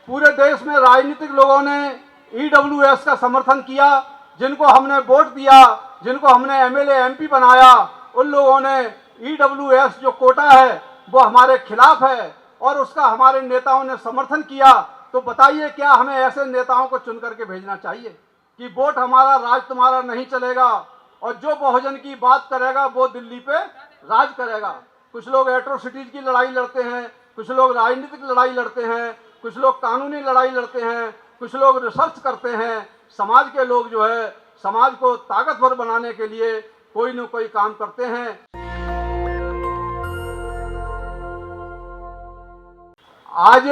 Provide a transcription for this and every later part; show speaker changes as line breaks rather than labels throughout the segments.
पूरे देश में राजनीतिक लोगों ने ईडब्ल्यूएस का समर्थन किया, जिनको हमने वोट दिया, जिनको हमने एमएलए एमपी बनाया, उन लोगों ने ईडब्ल्यूएस जो कोटा है वो हमारे खिलाफ है और उसका हमारे नेताओं ने समर्थन किया। तो बताइए क्या हमें ऐसे नेताओं को चुन करके भेजना चाहिए कि वोट हमारा, राज तुम्हारा नहीं चलेगा, और जो बहुजन की बात करेगा वो दिल्ली पे राज करेगा। कुछ लोग एट्रोसिटीज की लड़ाई लड़ते हैं, कुछ लोग राजनीतिक लड़ाई लड़ते हैं, कुछ लोग कानूनी लड़ाई लड़ते हैं, कुछ लोग रिसर्च करते हैं। समाज के लोग जो है समाज को ताकतवर बनाने के लिए कोई न कोई काम करते हैं। आज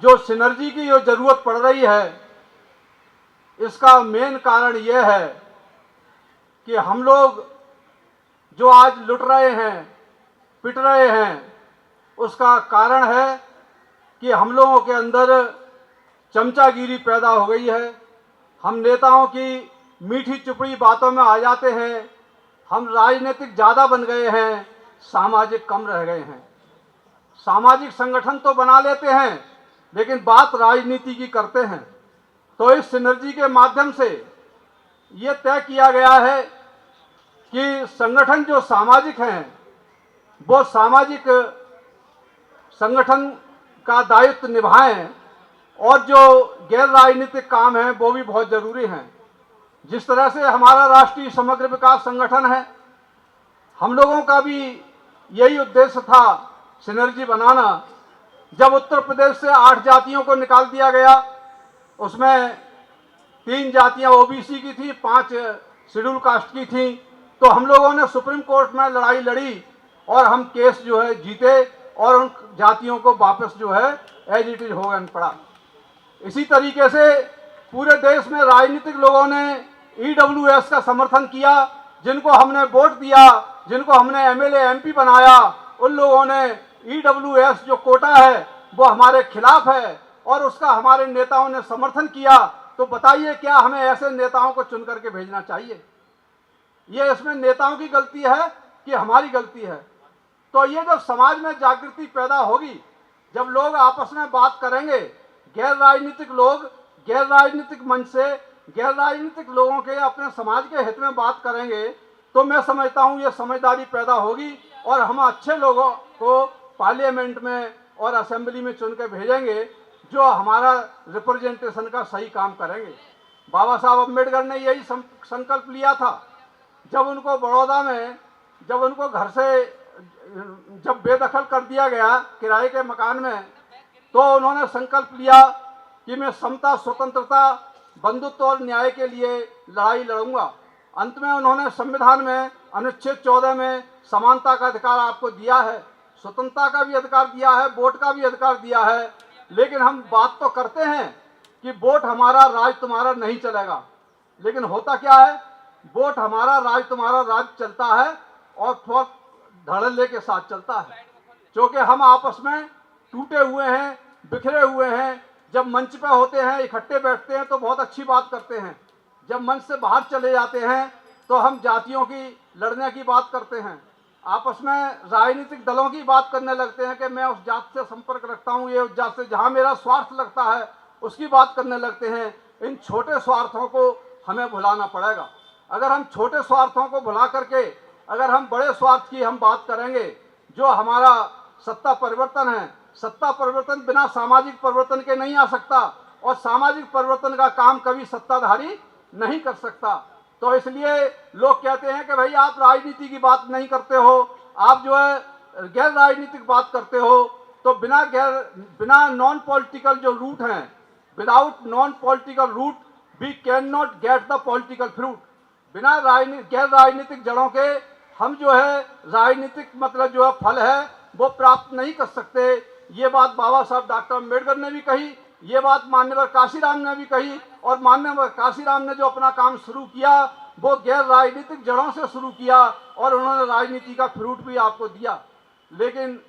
जो सिनर्जी की जो जरूरत पड़ रही है, इसका मेन कारण यह है कि हम लोग जो आज लुट रहे हैं, पिट रहे हैं, उसका कारण है कि हम लोगों के अंदर चमचागिरी पैदा हो गई है। हम नेताओं की मीठी चुपड़ी बातों में आ जाते हैं, हम राजनीतिक ज़्यादा बन गए हैं, सामाजिक कम रह गए हैं। सामाजिक संगठन तो बना लेते हैं लेकिन बात राजनीति की करते हैं। तो इस सिनर्जी के माध्यम से ये तय किया गया है कि संगठन जो सामाजिक हैं वो सामाजिक संगठन का दायित्व निभाएं, और जो गैर राजनीतिक काम है वो भी बहुत जरूरी हैं। जिस तरह से हमारा राष्ट्रीय समग्र विकास संगठन है, हम लोगों का भी यही उद्देश्य था सिनर्जी बनाना। जब उत्तर प्रदेश से 8 जातियों को निकाल दिया गया, उसमें 3 जातियां ओबीसी की थी, 5 शेड्यूल कास्ट की थी, तो हम लोगों ने सुप्रीम कोर्ट में लड़ाई लड़ी और हम केस जो है जीते और उन जातियों को वापस जो है एज इट इज हो पड़ा। इसी तरीके से पूरे देश में राजनीतिक लोगों ने ईडब्ल्यूएस का समर्थन किया, जिनको हमने वोट दिया, जिनको हमने एमएलए एमपी बनाया, उन लोगों ने ईडब्ल्यूएस जो कोटा है वो हमारे खिलाफ है और उसका हमारे नेताओं ने समर्थन किया। तो बताइए क्या हमें ऐसे नेताओं को चुन करके भेजना चाहिए? ये इसमें नेताओं की गलती है कि हमारी गलती है? तो ये जब समाज में जागृति पैदा होगी, जब लोग आपस में बात करेंगे, गैर राजनीतिक लोग गैर राजनीतिक मंच से गैर राजनीतिक लोगों के अपने समाज के हित में बात करेंगे, तो मैं समझता हूँ ये समझदारी पैदा होगी और हम अच्छे लोगों को पार्लियामेंट में और असेंबली में चुन के भेजेंगे जो हमारा रिप्रेजेंटेशन का सही काम करेंगे। बाबा साहब अम्बेडकर ने यही संकल्प लिया था। जब उनको बड़ौदा में, जब उनको घर से जब बेदखल कर दिया गया किराए के मकान में, तो उन्होंने संकल्प लिया कि मैं समता, स्वतंत्रता, बंधुत्व और न्याय के लिए लड़ाई लड़ूंगा। अंत में उन्होंने संविधान में अनुच्छेद 14 में समानता का अधिकार आपको दिया है, स्वतंत्रता का भी अधिकार दिया है, वोट का भी अधिकार दिया है। लेकिन हम बात तो करते हैं कि वोट हमारा, राज तुम्हारा नहीं चलेगा, लेकिन होता क्या है, वोट हमारा, राज तुम्हारा, राज चलता है और थोड़ा धड़ल्ले के साथ चलता है, क्योंकि हम आपस में टूटे हुए हैं, बिखरे हुए हैं। जब मंच पे होते हैं, इकट्ठे बैठते हैं तो बहुत अच्छी बात करते हैं, जब मंच से बाहर चले जाते हैं तो हम जातियों की लड़ने की बात करते हैं, आपस में राजनीतिक दलों की बात करने लगते हैं कि मैं उस जात से संपर्क रखता हूँ, ये उस जात से, जहाँ मेरा स्वार्थ लगता है उसकी बात करने लगते हैं। इन छोटे स्वार्थों को हमें भुलाना पड़ेगा। अगर हम छोटे स्वार्थों को भुला करके अगर हम बड़े स्वार्थ की हम बात करेंगे, जो हमारा सत्ता परिवर्तन है, सत्ता परिवर्तन बिना सामाजिक परिवर्तन के नहीं आ सकता और सामाजिक परिवर्तन का काम कभी सत्ताधारी नहीं कर सकता। तो इसलिए लोग कहते हैं कि भाई आप राजनीति की बात नहीं करते हो, आप जो है गैर राजनीतिक बात करते हो। तो बिना नॉन पॉलिटिकल जो रूट हैं, without non political root we can not get the political fruit. बिना गैर राजनीतिक जड़ों के हम जो है राजनीतिक मतलब जो है फल है वो प्राप्त नहीं कर सकते। ये बात बाबा साहब डॉक्टर अम्बेडकर ने भी कही, ये बात माननीय काशीराम ने भी कही, और माननीय काशीराम ने जो अपना काम शुरू किया वो गैर राजनीतिक जड़ों से शुरू किया और उन्होंने राजनीति का फ्रूट भी आपको दिया। लेकिन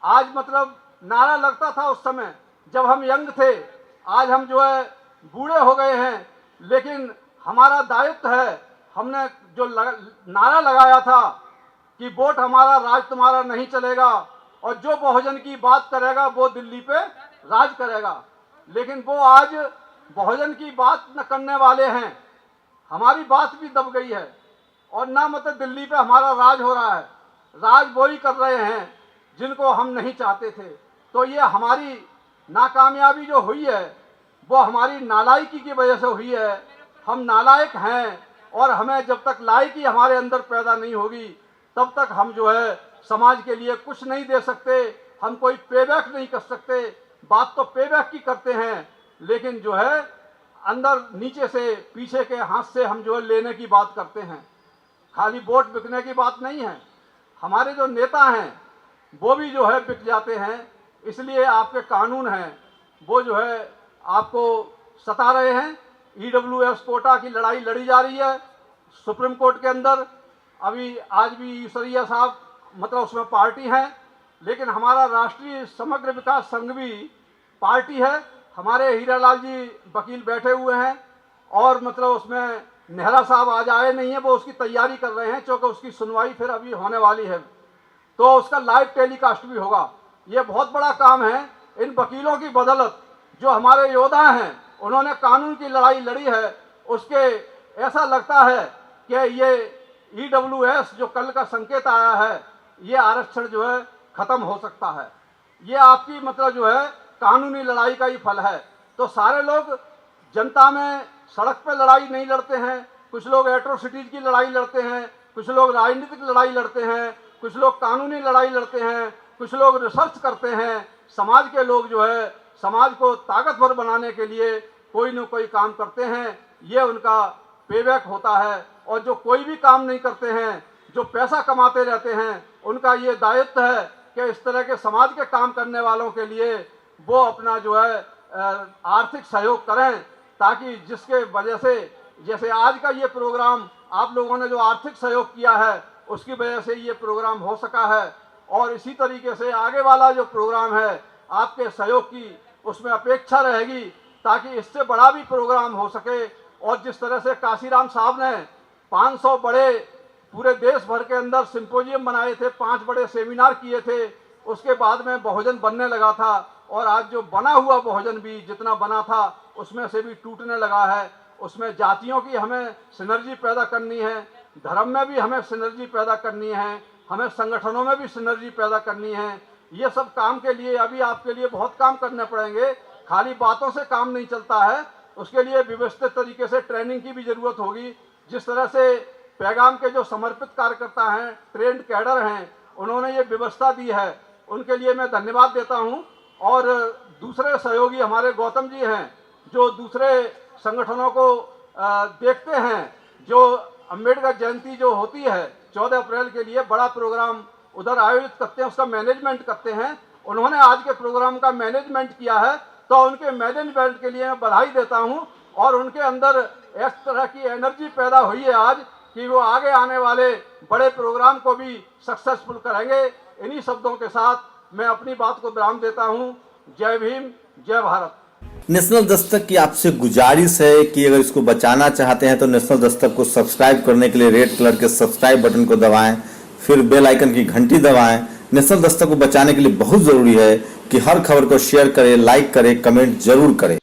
आज मतलब नारा लगता था उस समय जब हम यंग थे, आज हम जो है बूढ़े हो गए हैं, लेकिन हमारा दायित्व है, हमने जो नारा लगाया था कि वोट हमारा, राज तुम्हारा नहीं चलेगा, और जो बहुजन की बात करेगा वो दिल्ली पे राज करेगा। लेकिन वो आज बहुजन की बात न करने वाले हैं, हमारी बात भी दब गई है और ना मतलब दिल्ली पे हमारा राज हो रहा है, राज वो ही कर रहे हैं जिनको हम नहीं चाहते थे। तो ये हमारी नाकामयाबी जो हुई है वो हमारी नालायकी की वजह से हुई है। हम नालायक हैं और हमें जब तक लायकी हमारे अंदर पैदा नहीं होगी तब तक हम जो है समाज के लिए कुछ नहीं दे सकते, हम कोई पेबैक नहीं कर सकते। बात तो पेबैक की करते हैं लेकिन जो है अंदर नीचे से पीछे के हाथ से हम जो है लेने की बात करते हैं, खाली वोट बिकने की बात नहीं है। हमारे जो नेता हैं वो भी जो है बिक जाते हैं, इसलिए आपके कानून हैं वो जो है आपको सता रहे हैं। EWS कोटा की लड़ाई लड़ी जा रही है सुप्रीम कोर्ट के अंदर। अभी आज भी ईश्वरिया साहब मतलब उसमें पार्टी हैं, लेकिन हमारा राष्ट्रीय समग्र विकास संघ भी पार्टी है। हमारे हीरालाल जी वकील बैठे हुए हैं और मतलब उसमें नेहरा साहब आज आए नहीं है, वो उसकी तैयारी कर रहे हैं क्योंकि उसकी सुनवाई फिर अभी होने वाली है, तो उसका लाइव टेलीकास्ट भी होगा। ये बहुत बड़ा काम है। इन वकीलों की बदौलत जो हमारे योद्धा हैं उन्होंने कानून की लड़ाई लड़ी है, उसके ऐसा लगता है कि ये EWS जो कल का संकेत आया है ये आरक्षण जो है खत्म हो सकता है। ये आपकी मतलब जो है कानूनी लड़ाई का ही फल है। तो सारे लोग जनता में सड़क पे लड़ाई नहीं लड़ते हैं, कुछ लोग एट्रोसिटीज की लड़ाई लड़ते हैं, कुछ लोग राजनीतिक लड़ाई लड़ते हैं, कुछ लोग कानूनी लड़ाई लड़ते हैं, कुछ लोग रिसर्च करते हैं। समाज के लोग जो है समाज को ताकतवर बनाने के लिए कोई न कोई काम करते हैं, ये उनका पेबैक होता है। और जो कोई भी काम नहीं करते हैं, जो पैसा कमाते रहते हैं, उनका ये दायित्व है कि इस तरह के समाज के काम करने वालों के लिए वो अपना जो है आर्थिक सहयोग करें, ताकि जिसके वजह से जैसे आज का ये प्रोग्राम आप लोगों ने जो आर्थिक सहयोग किया है उसकी वजह से ये प्रोग्राम हो सका है। और इसी तरीके से आगे वाला जो प्रोग्राम है आपके सहयोग की उसमें अपेक्षा रहेगी ताकि इससे बड़ा भी प्रोग्राम हो सके। और जिस तरह से काशीराम साहब ने 500 बड़े पूरे देश भर के अंदर सिंपोजियम बनाए थे, 5 बड़े सेमिनार किए थे, उसके बाद में बहुजन बनने लगा था। और आज जो बना हुआ बहुजन भी जितना बना था उसमें से भी टूटने लगा है। उसमें जातियों की हमें सिनर्जी पैदा करनी है, धर्म में भी हमें सिनर्जी पैदा करनी है, हमें संगठनों में भी सिनर्जी पैदा करनी है। ये सब काम के लिए अभी आपके लिए बहुत काम करने पड़ेंगे, खाली बातों से काम नहीं चलता है। उसके लिए व्यवस्थित तरीके से ट्रेनिंग की भी ज़रूरत होगी। जिस तरह से पैगाम के जो समर्पित कार्यकर्ता हैं, ट्रेंड कैडर हैं, उन्होंने ये व्यवस्था दी है, उनके लिए मैं धन्यवाद देता हूँ। और दूसरे सहयोगी हमारे गौतम जी हैं जो दूसरे संगठनों को देखते हैं। जो अम्बेडकर जयंती जो होती है 14 अप्रैल के लिए बड़ा प्रोग्राम उधर आयोजित करते हैं, उसका मैनेजमेंट करते हैं। उन्होंने आज के प्रोग्राम का मैनेजमेंट किया है, तो उनके मैनेजमेंट के लिए मैं बधाई देता हूं। और उनके अंदर इस तरह की एनर्जी पैदा हुई है आज कि वो आगे आने वाले बड़े प्रोग्राम को भी सक्सेसफुल करेंगे। इन्हीं शब्दों के साथ मैं अपनी बात को विराम देता हूं। जय भीम, जय भारत।
नेशनल दस्तक की आपसे गुजारिश है कि अगर इसको बचाना चाहते हैं तो नेशनल दस्तक को सब्सक्राइब करने के लिए रेड कलर के सब्सक्राइब बटन को दबाएं, फिर बेल आइकन की घंटी दबाएं। नेशनल दस्तक को बचाने के लिए बहुत जरूरी है कि हर खबर को शेयर करें, लाइक करें, कमेंट जरूर करें।